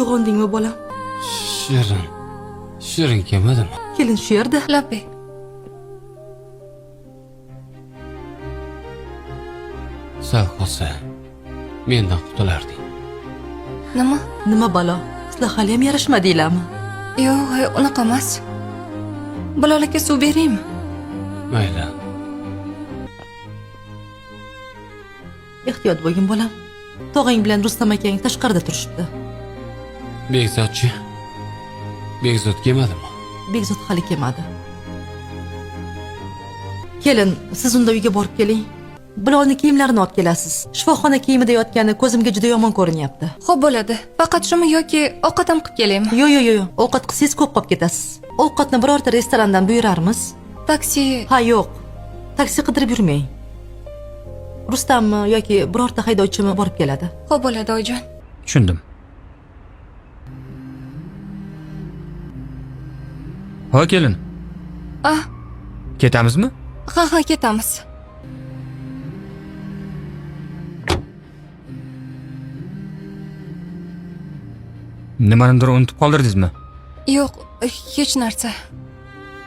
Uyg'ondingmi bolam? Shirin kelmadimi? Kelin shu yerda. Lapi. Sal qolsa mendan qutularding. Nima? Nima balo? Sizlar hali ham yarashmadinglarmi? Yo'q, unaqa emas. Balolikka suv beraymi? Mayli. Ehtiyot bo'lgin bolam. Tog'ang bilan Rustam akang tashqarida turishibdi. Bekzodchi? Bekzod kelmadimi? Bekzod hali kelmadi. Kelin, siz unda uyga borib keling. Bilovni kiyimlarini olib kelasiz. Shifoxona kiyimida yotgani ko'zimga juda yomon ko'rinyapti. Xo'p bo'ladi. Faqat shumi yoki ovqat ham qilib kelaymi? Yo'q. Ovqat qilsangiz ko'p qolib ketasiz. Ovqatni birorta restorandan buyurarmiz. Taksi. Ha, yo'q. Taksi qidirib yurmang. Rustammi yoki birorta haydovchimi borib keladi. Xo'p bo'ladi, oyijon. Tushundim. Ha, kelin. Ah, Ketamizmi? ha, ketamiz. Nimanidir unutib qoldirdingizmi? Yo'q, hech narsa.